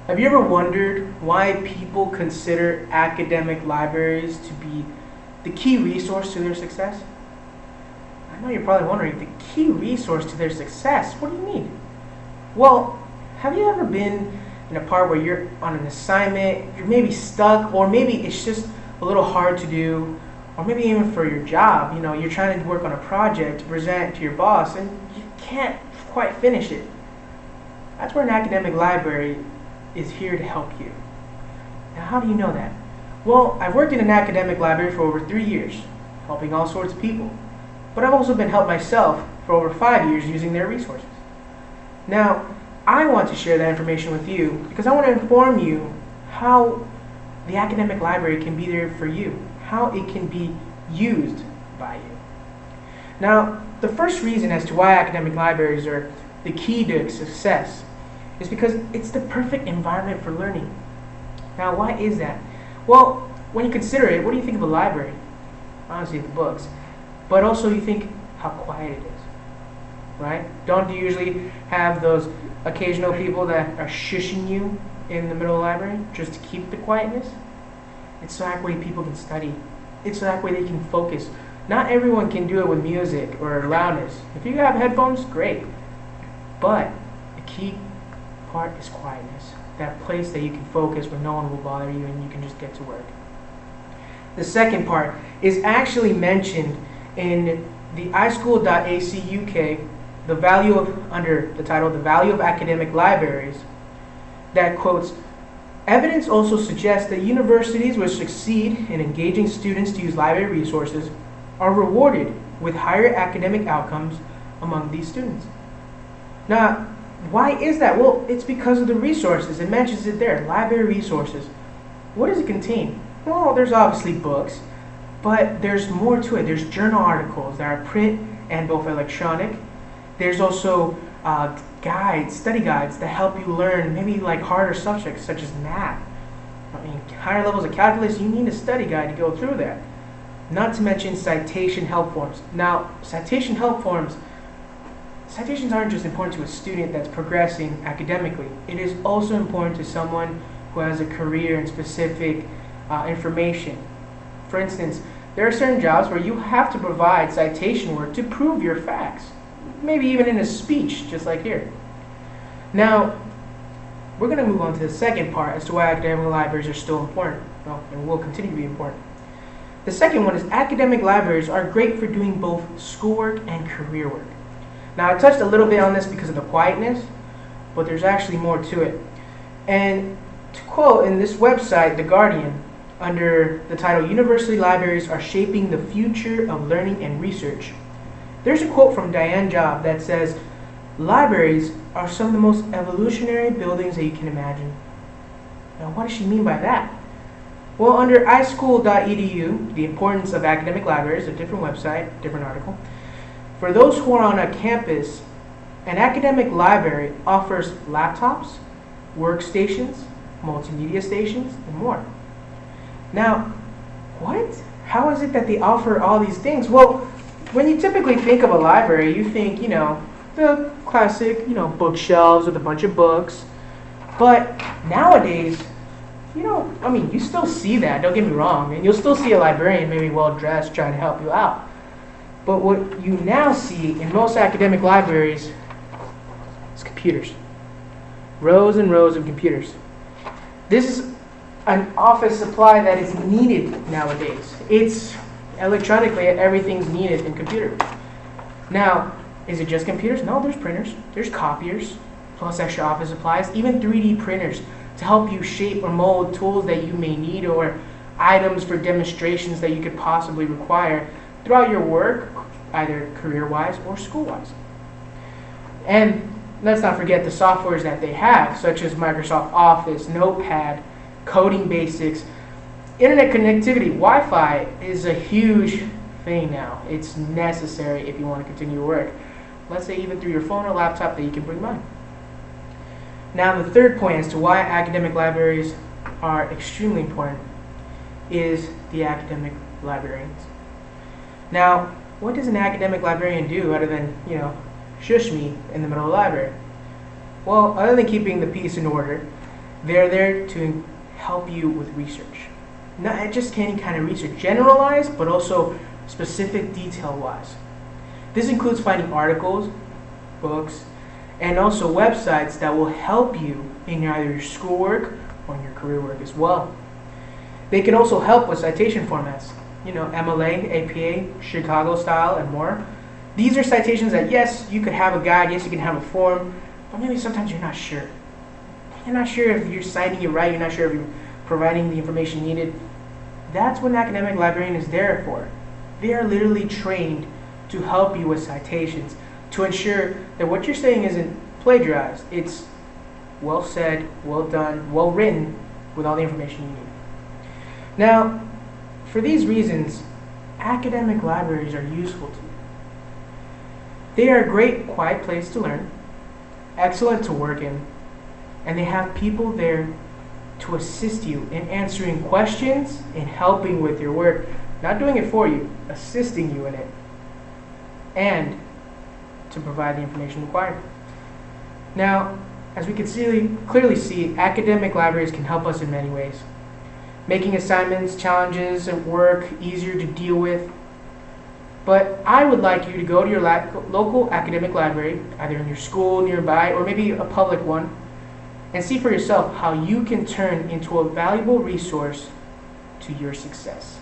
Have you ever wondered why people consider academic libraries to be the key resource to their success? I know you're probably wondering, the key resource to their success? What do you mean? Well, have you ever been in a part where you're on an assignment, you're maybe stuck, or maybe it's just a little hard to do, or maybe even for your job, you're trying to work on a project to present to your boss and you can't quite finish it. That's where an academic library is here to help you. Now, how do you know that? Well, I've worked in an academic library for over 3 years, helping all sorts of people. But I've also been helped myself for over 5 years using their resources. Now, I want to share that information with you because I want to inform you how the academic library can be there for you, how it can be used by you. Now, the first reason as to why academic libraries are the key to success is because it's the perfect environment for learning. Now, why is that? Well, when you consider it, what do you think of a library? Honestly, the books. But also you think how quiet it is, right? Don't you usually have those occasional people that are shushing you in the middle of the library just to keep the quietness? It's so that way people can study. It's so that way they can focus. Not everyone can do it with music or loudness. If you have headphones, great. But the key part is quietness. That place that you can focus where no one will bother you and you can just get to work. The second part is actually mentioned in the iSchool.ac UK, under the title "The Value of Academic Libraries," that quotes, "Evidence also suggests that universities which succeed in engaging students to use library resources are rewarded with higher academic outcomes among these students." Now, why is that? Well, it's because of the resources. It mentions it there, library resources. What does it contain? Well, there's obviously books, but there's more to it. There's journal articles that are print and both electronic. There's also guides, study guides that help you learn maybe like harder subjects such as math. Higher levels of calculus, you need a study guide to go through that. Not to mention citation help forms. Now, citations aren't just important to a student that's progressing academically. It is also important to someone who has a career in specific information. For instance, there are certain jobs where you have to provide citation work to prove your facts, maybe even in a speech, just like here. Now, we're going to move on to the second part as to why academic libraries are still important, and will continue to be important. The second one is academic libraries are great for doing both schoolwork and career work. Now, I touched a little bit on this because of the quietness, but there's actually more to it. And to quote in this website, The Guardian, under the title "University Libraries Are Shaping the Future of Learning and Research," there's a quote from Diane Job that says, "Libraries are some of the most evolutionary buildings that you can imagine." Now, what does she mean by that? Well, under iSchool.edu, The Importance of Academic Libraries, a different website, different article, for those who are on a campus, an academic library offers laptops, workstations, multimedia stations, and more. Now, what? How is it that they offer all these things? Well, when you typically think of a library, you think, the classic, bookshelves with a bunch of books. But nowadays, you still see that, don't get me wrong, and you'll still see a librarian maybe well-dressed trying to help you out. But what you now see in most academic libraries is computers. Rows and rows of computers. This is an office supply that is needed nowadays. It's electronically, everything's needed in computers. Now, is it just computers? No, there's printers, there's copiers, plus extra office supplies, even 3D printers to help you shape or mold tools that you may need or items for demonstrations that you could possibly require throughout your work, either career-wise or school-wise. And let's not forget the softwares that they have, such as Microsoft Office, Notepad, coding basics, internet connectivity. Wi-Fi is a huge thing now. It's necessary if you want to continue your work. Let's say even through your phone or laptop that you can bring by. Now, the third point as to why academic libraries are extremely important is the academic librarians. Now, what does an academic librarian do other than, shush me in the middle of the library? Well, other than keeping the peace and order, They're there to help you with research. Not just any kind of research, generalized, but also specific detail-wise. This includes finding articles, books, and also websites that will help you in either your schoolwork or in your career work as well. They can also help with citation formats, MLA, APA, Chicago style, and more. These are citations that, yes, you could have a guide, yes, you can have a form, but maybe sometimes you're not sure. You're not sure if you're citing it right, you're not sure if you're providing the information needed. That's what an academic librarian is there for. They are literally trained to help you with citations, to ensure that what you're saying isn't plagiarized. It's well said, well done, well written, with all the information you need. Now, for these reasons, academic libraries are useful to you. They are a great, quiet place to learn, excellent to work in, and they have people there to assist you in answering questions and helping with your work. Not doing it for you, assisting you in it, and to provide the information required. Now, as we can clearly see, academic libraries can help us in many ways, making assignments, challenges at work easier to deal with. But I would like you to go to your local academic library, either in your school nearby or maybe a public one, and see for yourself how you can turn into a valuable resource to your success.